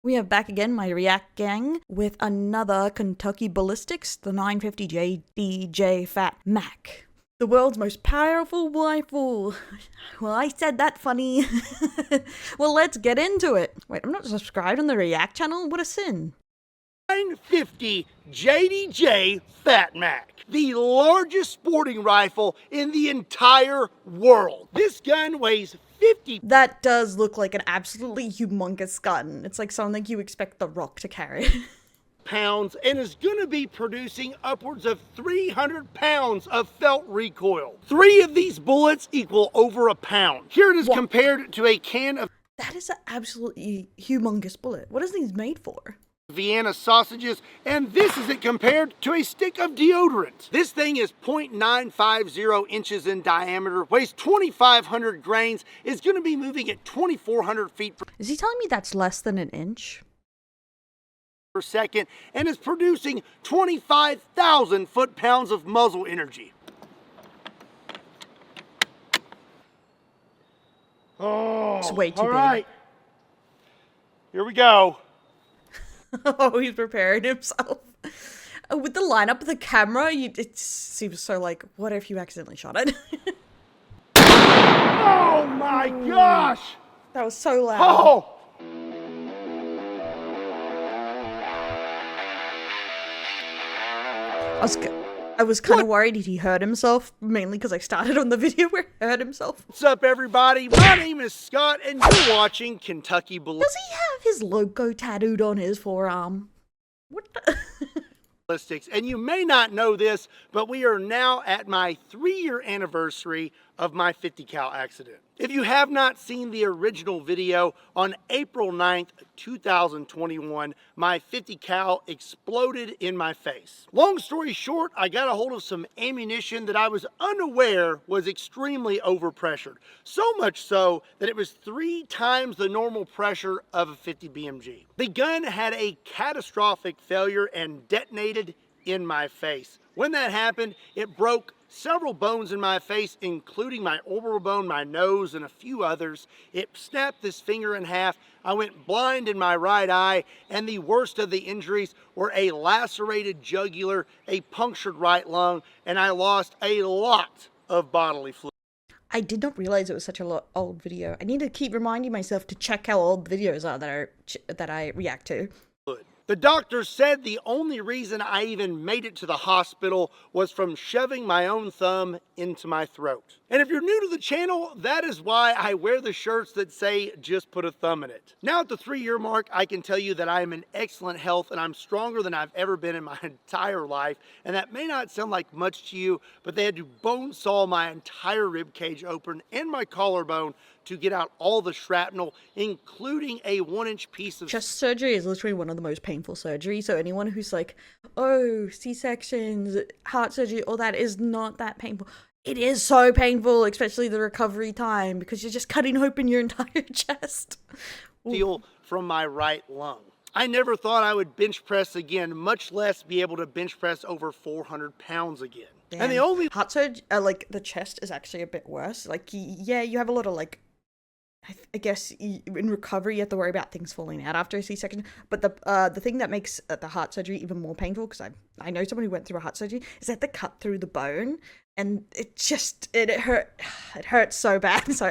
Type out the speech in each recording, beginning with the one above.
We have back again my React gang with another Kentucky Ballistics, the 950 JDJ Fat Mac. The world's most powerful rifle. Well, I said that funny. Well, let's get into it. Wait, I'm not subscribed on the React channel? What a sin. 950 JDJ Fat Mac, the largest sporting rifle in the entire world. This gun weighs 50 That does look like an absolutely humongous gun. It's like something you expect The Rock to carry. pounds and is going to be producing upwards of 300 pounds of felt recoil. 3 of these bullets equal over a pound. Here it is compared to a can of That is an absolutely humongous bullet. What is these made for? Vienna sausages, and this is it compared to a stick of deodorant. This thing is 0.950 inches in diameter, weighs 2,500 grains, is going to be moving at 2,400 feet Is he telling me that's less than an inch? per second, and is producing 25,000 foot-pounds of muzzle energy. Oh, It's way too all big. right. Here we go. Oh, he's preparing himself. With the lineup of the camera, it seems so like, what if you accidentally shot it? Oh my gosh! That was so loud. Oh! I was kind of worried he hurt himself, mainly because I started on the video where he hurt himself. What's up, everybody? My name is Scott, and you're watching Kentucky Does he have his logo tattooed on his forearm? What the? Ballistics. And you may not know this, but we are now at my 3-year anniversary of my 50 cal accident. If you have not seen the original video, on April 9th, 2021, my 50 cal exploded in my face. Long story short, I got a hold of some ammunition that I was unaware was extremely overpressured. So much so that it was 3 times the normal pressure of a 50 BMG. The gun had a catastrophic failure and detonated in my face. When that happened, it broke several bones in my face, including my orbital bone, my nose, and a few others. It snapped this finger in half. I went blind in my right eye, and the worst of the injuries were a lacerated jugular, a punctured right lung, and I lost a lot of bodily fluid. I did not realize it was such a old video. I need to keep reminding myself to check how old videos are that I react to. The doctor said the only reason I even made it to the hospital was from shoving my own thumb into my throat. And if you're new to the channel, that is why I wear the shirts that say, just put a thumb in it. Now at the 3-year mark, I can tell you that I am in excellent health and I'm stronger than I've ever been in my entire life. And that may not sound like much to you, but they had to bone saw my entire rib cage open and my collarbone to get out all the shrapnel, including a 1-inch piece of Chest surgery is literally one of the most painful surgeries. So anyone who's like, oh, C-sections, heart surgery, all that is not that painful. It is so painful, especially the recovery time, because you're just cutting open your entire chest. steel from my right lung. I never thought I would bench press again, much less be able to bench press over 400 pounds again. Damn. And the only heart surgery, like the chest is actually a bit worse. Like, yeah, you have a lot of like, I guess in recovery you have to worry about things falling out after a C-section. But the thing that makes the heart surgery even more painful, because I know someone who went through a heart surgery, is that they cut through the bone, and it hurts so bad. So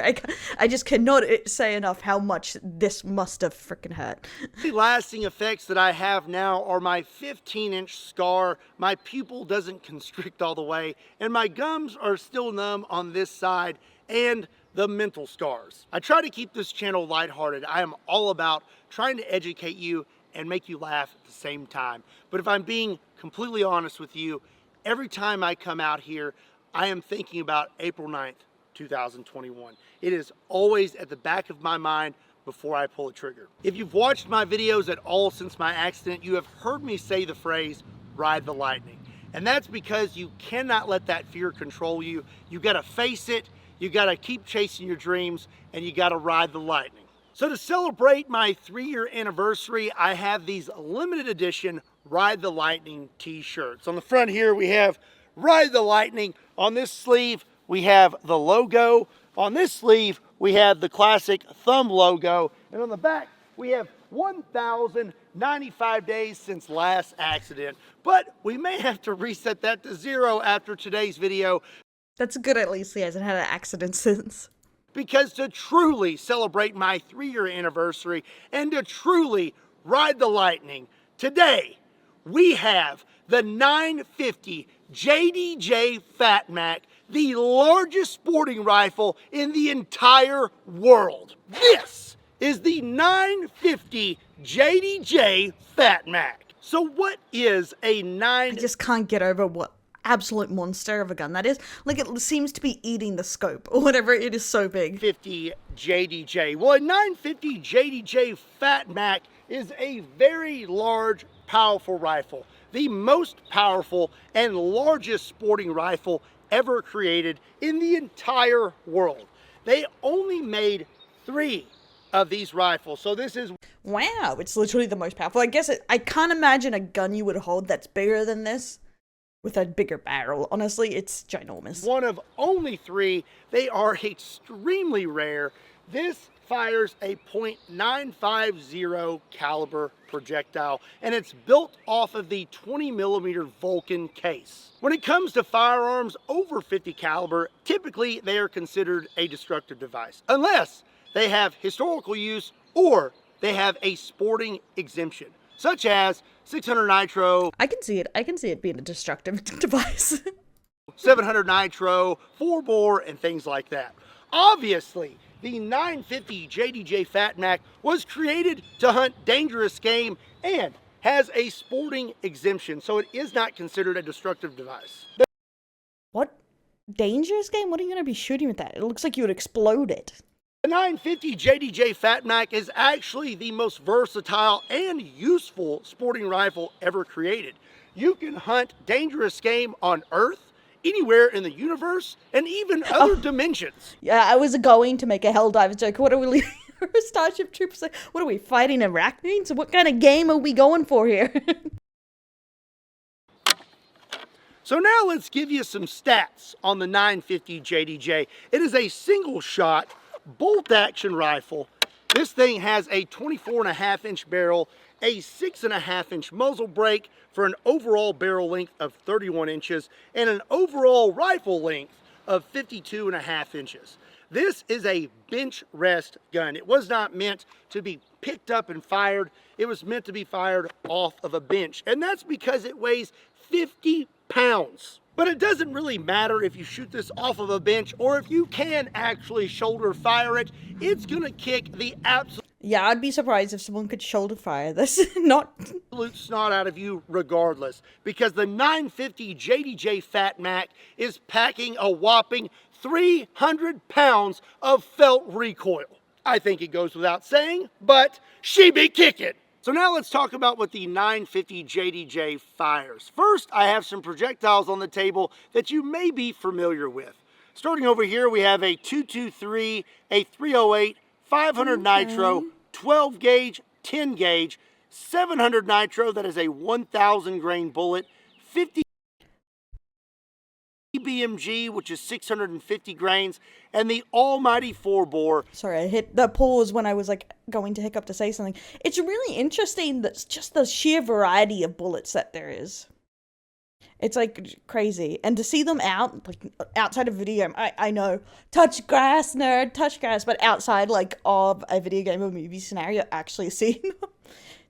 I just cannot say enough how much this must have freaking hurt. The lasting effects that I have now are my 15-inch scar, my pupil doesn't constrict all the way, and my gums are still numb on this side, and the mental scars. I try to keep this channel lighthearted. I am all about trying to educate you and make you laugh at the same time. But if I'm being completely honest with you, every time I come out here, I am thinking about April 9th, 2021. It is always at the back of my mind before I pull a trigger. If you've watched my videos at all since my accident, you have heard me say the phrase, ride the lightning. And that's because you cannot let that fear control you. You gotta face it, you gotta keep chasing your dreams, and you gotta ride the lightning. So to celebrate my 3-year anniversary, I have these limited edition Ride the Lightning t-shirts. On the front here, we have Ride the Lightning. On this sleeve, we have the logo. On this sleeve, we have the classic thumb logo. And on the back, we have 1,095 days since last accident, but we may have to reset that to 0 after today's video. That's good, at least he hasn't had an accident since. Because to truly celebrate my 3-year anniversary and to truly ride the lightning, today we have the 950 JDJ Fat Mac, the largest sporting rifle in the entire world. This is the 950 JDJ Fat Mac. So what is a I just can't get over what absolute monster of a gun that is. Like, it seems to be eating the scope or whatever. It is so big. 950 JDJ. Well, a 950 JDJ Fat Mac is a very large, powerful rifle. The most powerful and largest sporting rifle ever created in the entire world. They only made 3 of these rifles, so this is... Wow, it's literally the most powerful. I guess I can't imagine a gun you would hold that's bigger than this with a bigger barrel. Honestly, it's ginormous. One of only 3. They are extremely rare. This fires a .950 caliber projectile, and it's built off of the 20mm Vulcan case. When it comes to firearms over 50 caliber, typically they are considered a destructive device, unless they have historical use or they have a sporting exemption, such as 600 nitro. I can see it being a destructive device. 700 nitro, 4-bore, and things like that. Obviously, the 950 JDJ Fat Mac was created to hunt dangerous game and has a sporting exemption, so it is not considered a destructive device. What? Dangerous game? What are you going to be shooting with that? It looks like you would explode it. The 950 JDJ Fat Mac is actually the most versatile and useful sporting rifle ever created. You can hunt dangerous game on Earth, anywhere in the universe, and even other dimensions. Yeah, I was going to make a Helldiver joke. What are we leaving for Starship Troopers? What are we, fighting arachnids? What kind of game are we going for here? So now let's give you some stats on the 950 JDJ. It is a single shot bolt action rifle. This thing has a 24.5-inch barrel, a 6.5-inch muzzle brake for an overall barrel length of 31 inches and an overall rifle length of 52.5 inches. This is a bench rest gun. It was not meant to be picked up and fired. It was meant to be fired off of a bench, and that's because it weighs 50 pounds. But it doesn't really matter if you shoot this off of a bench or if you can actually shoulder fire it. It's gonna kick the absolute... Yeah, I'd be surprised if someone could shoulder fire this. Not... absolute snot out of you regardless, because the 950 JDJ Fat Mac is packing a whopping 300 pounds of felt recoil. I think it goes without saying, but she be kicking. So now let's talk about what the 950 JDJ fires. First, I have some projectiles on the table that you may be familiar with. Starting over here, we have a 223, a 308, 500 nitro, 12 gauge, 10 gauge, 700 nitro, that is a 1,000 grain bullet, 50 BMG, which is 650 grains, and the almighty 4-bore. Sorry, I hit the pause when I was like going to hiccup to say something. It's really interesting that's just the sheer variety of bullets that there is. It's like crazy. And to see them out, like outside of video game, I know, touch grass, nerd, touch grass, but outside like of a video game or movie scenario, actually seeing them,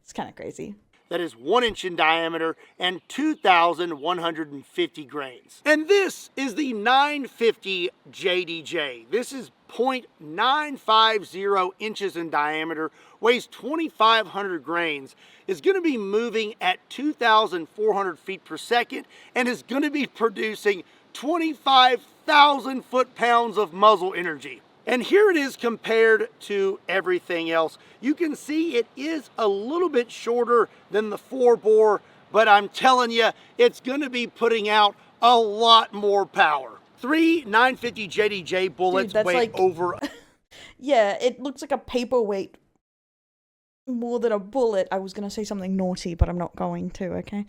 it's kind of crazy. That is 1 inch in diameter and 2,150 grains. And this is the 950 JDJ. This is 0.950 inches in diameter, weighs 2,500 grains, is going to be moving at 2,400 feet per second, and is going to be producing 25,000 foot-pounds of muzzle energy. And here it is compared to everything else. You can see it is a little bit shorter than the 4-bore, but I'm telling you, it's going to be putting out a lot more power. 3 950 JDJ bullets weigh like, over... Yeah, it looks like a paperweight more than a bullet. I was going to say something naughty, but I'm not going to, okay?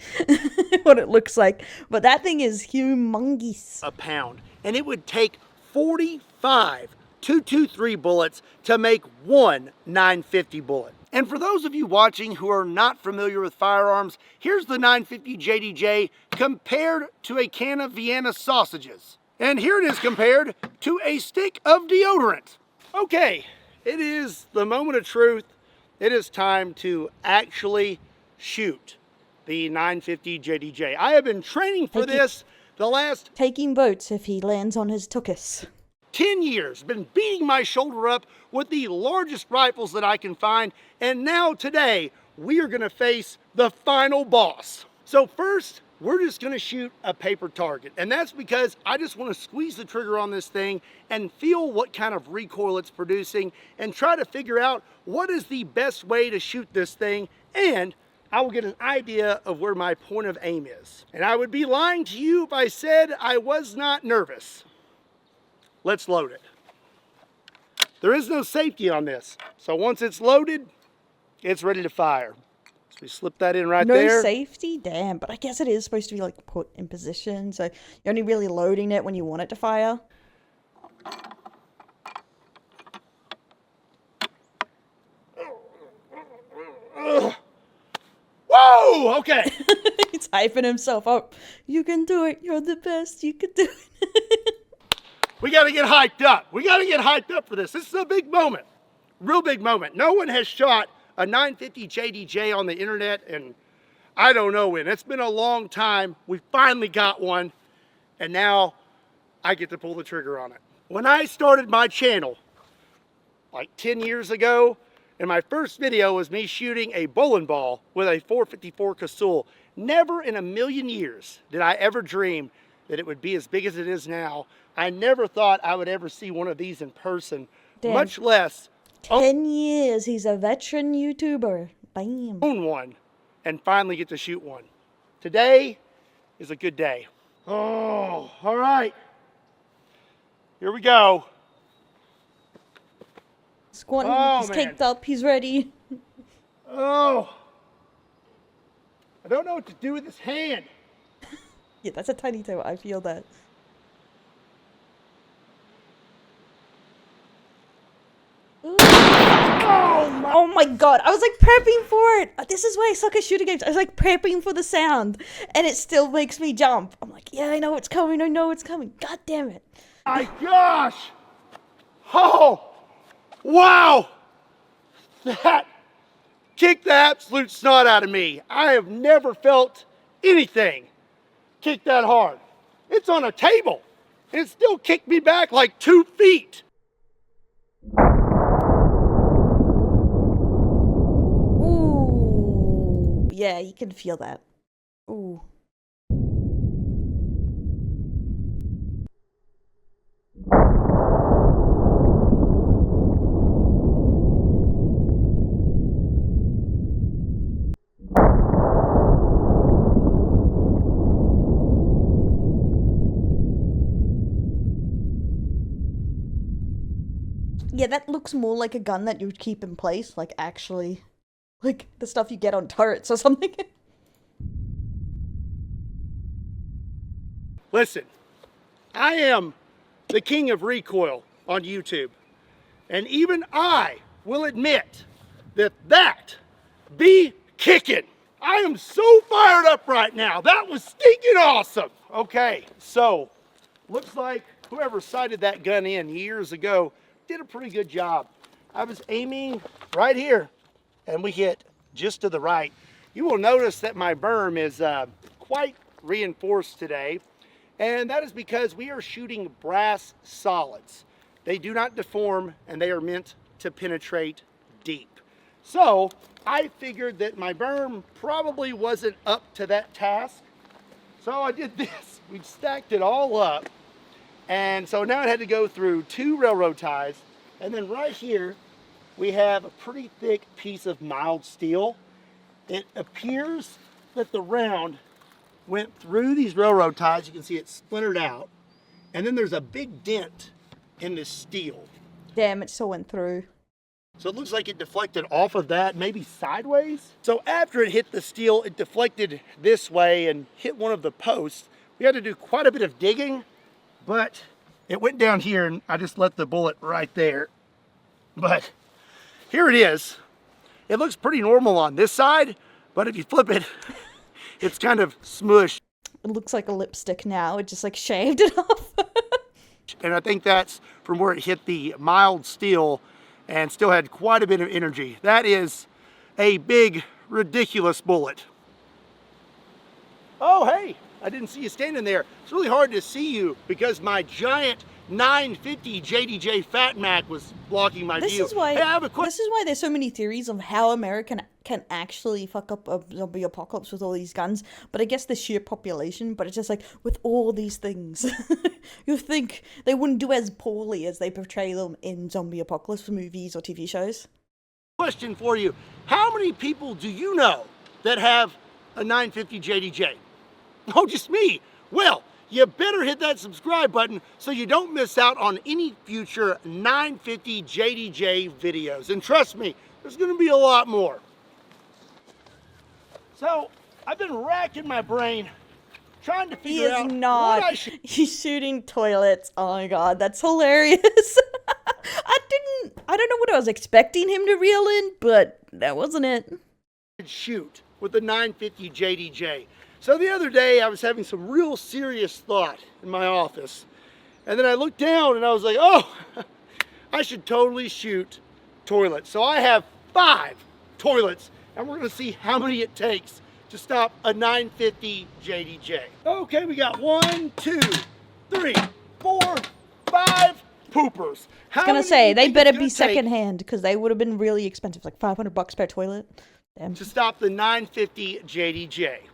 What it looks like. But that thing is humongous. A pound. And it would take 45 223 bullets to make one 950 bullet. And for those of you watching who are not familiar with firearms, here's the 950 JDJ compared to a can of Vienna sausages. And here it is compared to a stick of deodorant. Okay, it is the moment of truth. It is time to actually shoot the 950 JDJ. I have been training for this the last... Taking votes if he lands on his tuchus. 10 years, been beating my shoulder up with the largest rifles that I can find, and now today we are going to face the final boss. So first, we're just going to shoot a paper target, and that's because I just want to squeeze the trigger on this thing and feel what kind of recoil it's producing and try to figure out what is the best way to shoot this thing, and I will get an idea of where my point of aim is. And I would be lying to you if I said I was not nervous. Let's load it. There is no safety on this. So once it's loaded, it's ready to fire. So we slip that in right there. No safety? Damn, but I guess it is supposed to be like put in position. So you're only really loading it when you want it to fire. Whoa, okay. He's hyping himself up. You can do it. You're the best. You can do it. We got to get hyped up. We got to get hyped up for this. This is a big moment. Real big moment. No one has shot a 950 JDJ on the internet and I don't know when. It's been a long time. We finally got one. And now I get to pull the trigger on it. When I started my channel, like 10 years ago, and my first video was me shooting a bowling ball with a 454 Casull. Never in a million years did I ever dream that it would be as big as it is now. I never thought I would ever see one of these in person, Damn. much less 10 years, he's a veteran YouTuber. Bam. Own one and finally get to shoot one. Today is a good day. Oh, all right. Here we go. Squatting, he's man. caked up, he's ready. Oh, I don't know what to do with this hand. Yeah, that's a tiny toe, I feel that. Oh my god, I was like prepping for it. This is why I suck at shooting games. I was like prepping for the sound and it still makes me jump. I'm like, yeah, I know it's coming. I know it's coming. God damn it. My gosh. Oh, wow. That kicked the absolute snot out of me. I have never felt anything kick that hard. It's on a table. And it still kicked me back like 2 feet. Ooh. Yeah, you can feel that. Ooh. Yeah, that looks more like a gun that you would keep in place, like actually, like the stuff you get on turrets or something. Listen, I am the king of recoil on YouTube, and even I will admit that be kicking. I am so fired up right now. That was stinking awesome. Okay, so looks like whoever sighted that gun in years ago did a pretty good job. I was aiming right here and we hit just to the right. You will notice that my berm is quite reinforced today, and that is because we are shooting brass solids. They do not deform and they are meant to penetrate deep. So I figured that my berm probably wasn't up to that task. So I did this. We stacked it all up. And so now it had to go through 2 railroad ties. And then right here, we have a pretty thick piece of mild steel. It appears that the round went through these railroad ties. You can see it splintered out. And then there's a big dent in this steel. Damn, it still went through. So it looks like it deflected off of that, maybe sideways. So after it hit the steel, it deflected this way and hit one of the posts. We had to do quite a bit of digging, but it went down here and I just let the bullet right there. But here it is. It looks pretty normal on this side, but if you flip it, it's kind of smushed. It looks like a lipstick now. It just like shaved it off. And I think that's from where it hit the mild steel and still had quite a bit of energy. That is a big, ridiculous bullet. Oh, hey, I didn't see you standing there. It's really hard to see you because my giant 950 JDJ Fat Mac was blocking my view. This is why. Hey, I have a question. This is why there's so many theories of how America can actually fuck up a zombie apocalypse with all these guns. But I guess the sheer population. But it's just like with all these things, you think they wouldn't do as poorly as they portray them in zombie apocalypse movies or TV shows. Question for you: how many people do you know that have a 950 JDJ? Oh, just me. Well, you better hit that subscribe button so you don't miss out on any future 950 JDJ videos. And trust me, there's gonna be a lot more. So, I've been racking my brain trying to figure out what I should... He's shooting toilets. Oh my god, that's hilarious. I don't know what I was expecting him to reel in, but that wasn't it. Shoot with the 950 JDJ. So the other day I was having some real serious thought in my office, and then I looked down and I was like, oh, I should totally shoot toilets. So I have 5 toilets, and we're gonna see how many it takes to stop a 950 JDJ. Okay, we got 1, 2, 3, 4, 5 poopers. I was gonna say, they better be secondhand, because they would have been really expensive, like $500 per toilet. Damn. To stop the 950 JDJ.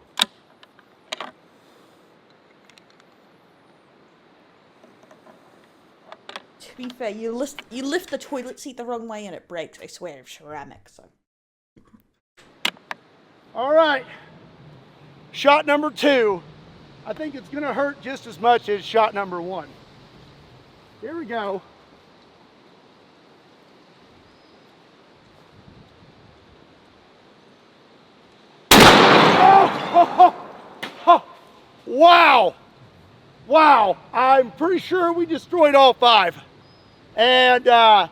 To be fair, you lift the toilet seat the wrong way and it breaks. I swear, it's ceramic. So. All right, shot number 2. I think it's gonna hurt just as much as shot number 1. Here we go. Oh, wow. Wow, I'm pretty sure we destroyed all 5. And I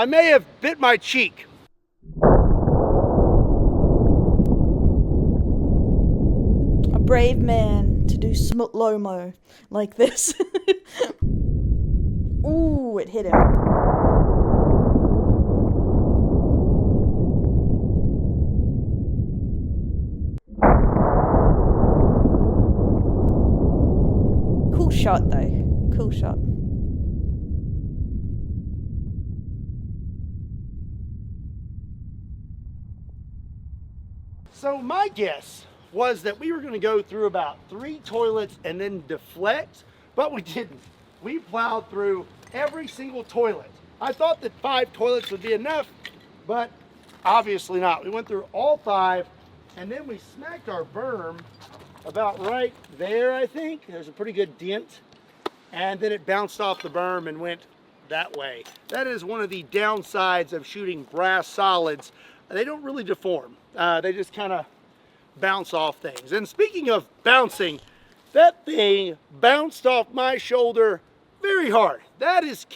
may have bit my cheek. A brave man to do low-mo like this. Ooh, it hit him. Cool shot though. Cool shot. So my guess was that we were going to go through about 3 toilets and then deflect, but we didn't. We plowed through every single toilet. I thought that 5 toilets would be enough, but obviously not. We went through all 5, and then we smacked our berm about right there, I think. There's a pretty good dent, and then it bounced off the berm and went that way. That is one of the downsides of shooting brass solids. They don't really deform. They just kind of bounce off things. And speaking of bouncing, that thing bounced off my shoulder very hard. That is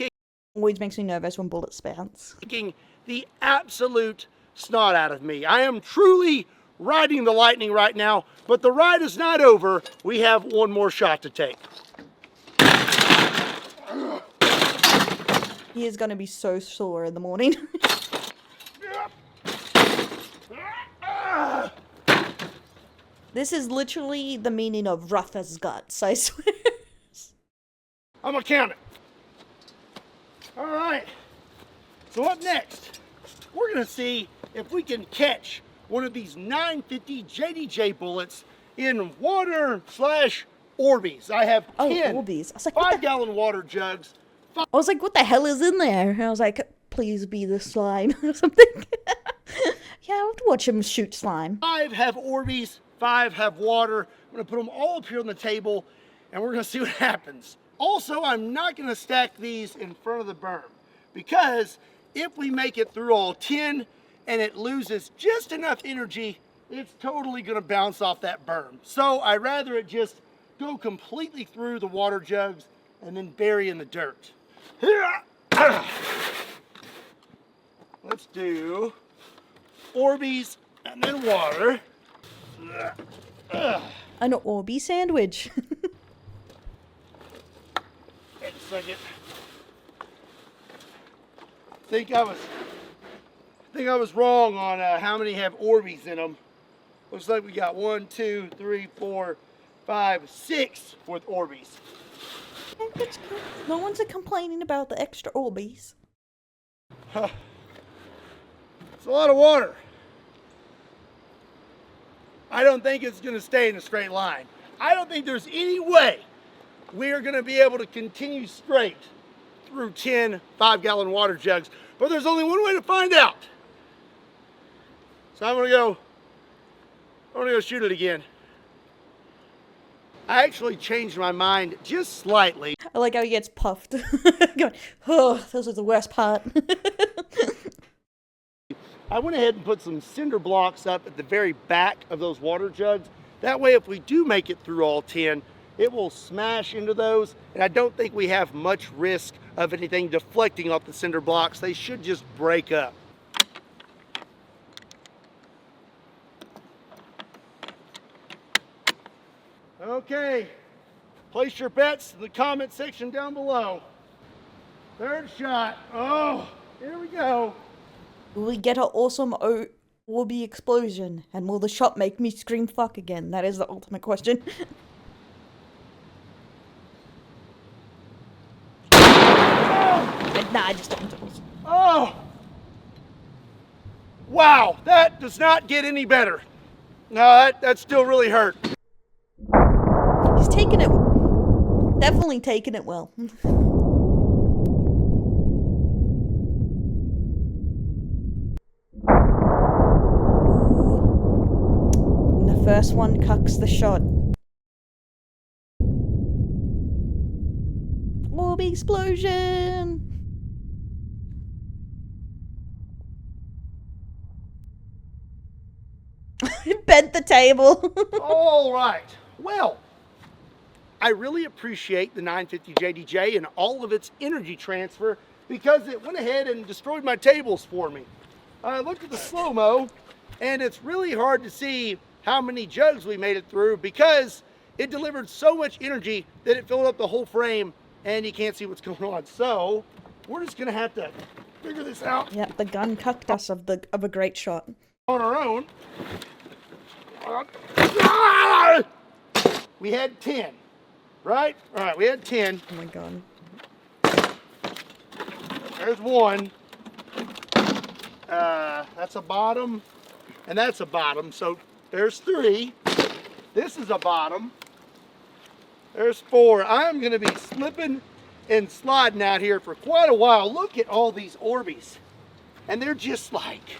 Always makes me nervous when bullets bounce. kicking the absolute snot out of me. I am truly riding the lightning right now, but the ride is not over. We have one more shot to take. He is going to be so sore in the morning. This is literally the meaning of rough as guts, I swear. I'm gonna count it. All right, so up next, we're gonna see if we can catch one of these 950 JDJ bullets in water/Orbeez. I have 10 Orbeez. I was like, 5-gallon water jugs. I was like, what the hell is in there? And I was like, please be the slime or something. Yeah, I would watch him shoot slime. 5 have Orbeez, 5 have water. I'm gonna put them all up here on the table and we're gonna see what happens. Also, I'm not gonna stack these in front of the berm because if we make it through all 10 and it loses just enough energy, it's totally gonna bounce off that berm. So I'd rather it just go completely through the water jugs and then bury in the dirt. Let's do Orbeez and then water. An Orbeez sandwich. Wait a second. I think I was wrong on how many have Orbeez in them. Looks like we got 1, 2, 3, 4, 5, 6 with Orbeez. No one's complaining about the extra Orbeez. It's a lot of water. I don't think it's going to stay in a straight line. I don't think there's any way we are going to be able to continue straight through 10 5-gallon water jugs. But there's only one way to find out. So I'm going to go shoot it again. I actually changed my mind just slightly. I like how he gets puffed. Going, oh, this is the worst part. I went ahead and put some cinder blocks up at the very back of those water jugs. That way, if we do make it through all 10, it will smash into those. And I don't think we have much risk of anything deflecting off the cinder blocks. They should just break up. Okay, place your bets in the comment section down below. Third shot. Oh, here we go. Will we get an awesome Orbeez explosion? And will the shot make me scream fuck again? That is the ultimate question. Nah, I just don't. Oh! Wow, that does not get any better. No, that still really hurt. He's taking it. Definitely taking it well. And the first one cucks the shot. Orbeez explosion! Bent the table. All right. Well, I really appreciate the 950 JDJ and all of its energy transfer because it went ahead and destroyed my tables for me. I looked at the slow-mo, and it's really hard to see how many jugs we made it through because it delivered so much energy that it filled up the whole frame, and you can't see what's going on. So we're just gonna have to figure this out. Yep, the gun cucked us of a great shot. On our own. We had 10, right? All right, we had 10. Oh my god. There's one. That's a bottom, and that's a bottom. So there's 3. This is a bottom. There's 4. I'm going to be slipping and sliding out here for quite a while. Look at all these Orbeez. And they're just like...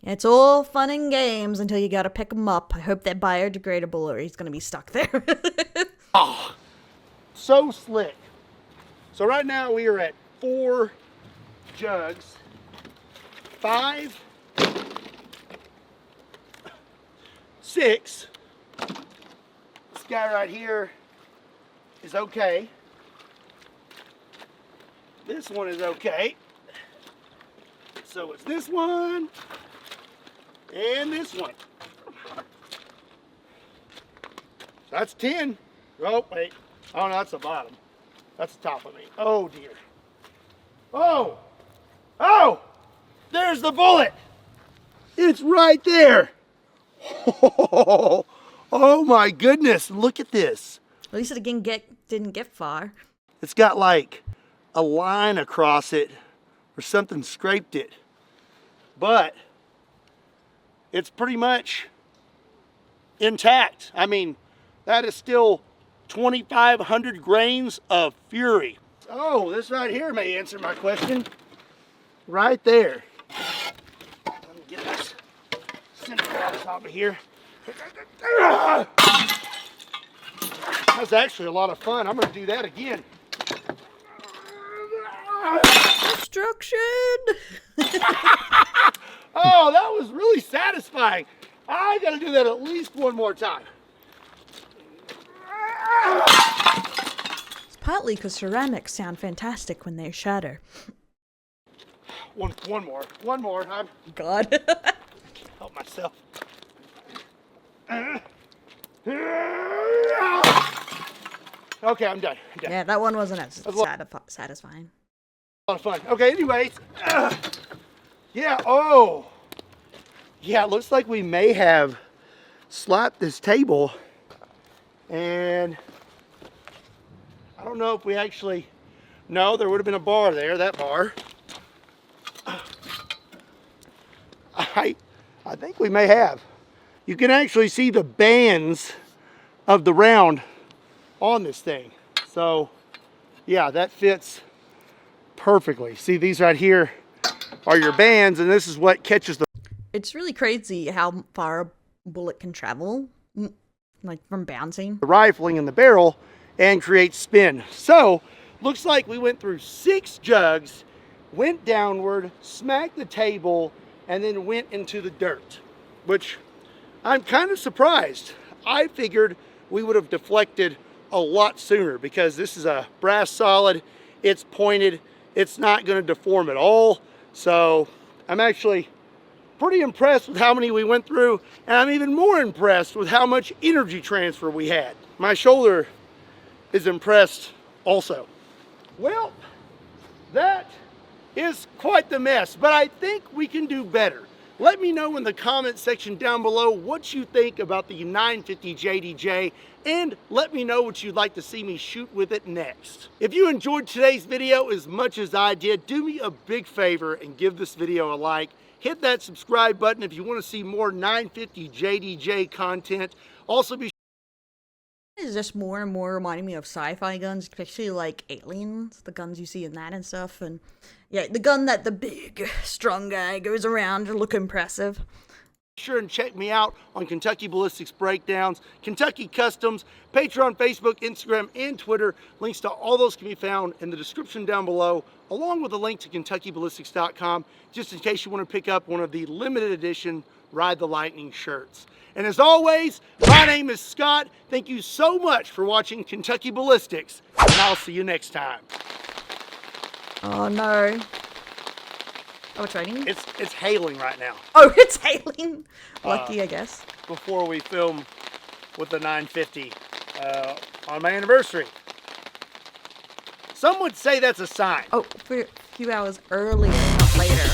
It's all fun and games until you gotta pick them up. I hope they're biodegradable or he's gonna be stuck there. Oh, so slick. So right now we are at 4 jugs. 5, 6. This guy right here is okay. This one is okay. So it's this one and this one. That's 10. Oh, wait. Oh, no, that's the bottom. That's the top of me. Oh, dear. Oh! Oh! There's the bullet! It's right there! Oh, my goodness. Look at this. At least it didn't get far. It's got like a line across it or something scraped it. But it's pretty much intact. I mean, that is still 2,500 grains of fury. Oh, this right here may answer my question. Right there. Let me get this cinder block off of here. That's actually a lot of fun. I'm going to do that again. Destruction! Oh, that was really satisfying. I got to do that at least one more time. It's partly because ceramics sound fantastic when they shatter. one more. I God. can't help myself. Okay, I'm done. Yeah, that one wasn't as satisfying. A lot of fun. Okay, anyways. Yeah, oh. Yeah, it looks like we may have slapped this table. And I don't know if we actually... No, there would have been a bar there, that bar. I think we may have. You can actually see the bands of the round on this thing. So, yeah, that fits perfectly. See, these right here are your bands, and this is what catches the... It's really crazy how far a bullet can travel, like from bouncing. The rifling in the barrel and create spin. So, looks like we went through 6 jugs, went downward, smacked the table, and then went into the dirt, which I'm kind of surprised. I figured we would have deflected a lot sooner because this is a brass solid, it's pointed, it's not going to deform at all. So I'm actually pretty impressed with how many we went through, and I'm even more impressed with how much energy transfer we had. My shoulder is impressed also. Well, that is quite the mess, but I think we can do better. Let me know in the comment section down below what you think about the 950 JDJ, and let me know what you'd like to see me shoot with it next. If you enjoyed today's video as much as I did, do me a big favor and give this video a like. Hit that subscribe button if you want to see more 950 JDJ content. Also be It's just more and more reminding me of sci-fi guns, especially like Aliens, the guns you see in that and stuff. And yeah, the gun that the big, strong guy goes around to look impressive. sure and check me out on Kentucky Ballistics Breakdowns, Kentucky Customs, Patreon, Facebook, Instagram, and Twitter. Links to all those can be found in the description down below, along with a link to KentuckyBallistics.com, just in case you want to pick up one of the limited edition Ride the Lightning shirts. And as always, my name is Scott. Thank you so much for watching Kentucky Ballistics, and I'll see you next time. Oh no. Oh, it's raining? It's hailing right now. Oh, it's hailing. Lucky, I guess. Before we film with the 950 on my anniversary. Some would say that's a sign. Oh, for a few hours earlier, not later.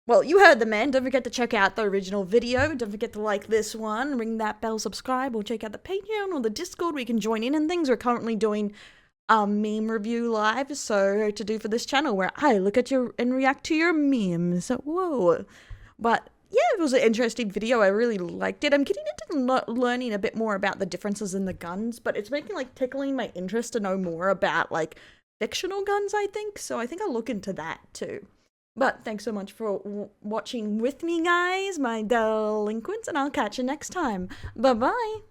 Well, you heard the man. Don't forget to check out the original video. Don't forget to like this one, ring that bell, subscribe, or check out the Patreon or the Discord where you can join in and things. We're currently doing meme review live, so to do for this channel where I look at your and react to your memes. Whoa. But yeah, it was an interesting video. I really liked it. I'm getting into learning a bit more about the differences in the guns, but it's making like tickling my interest to know more about like fictional guns, I think. So I think I'll look into that too. But thanks so much for watching with me, guys, my delinquents, and I'll catch you next time. Bye-bye.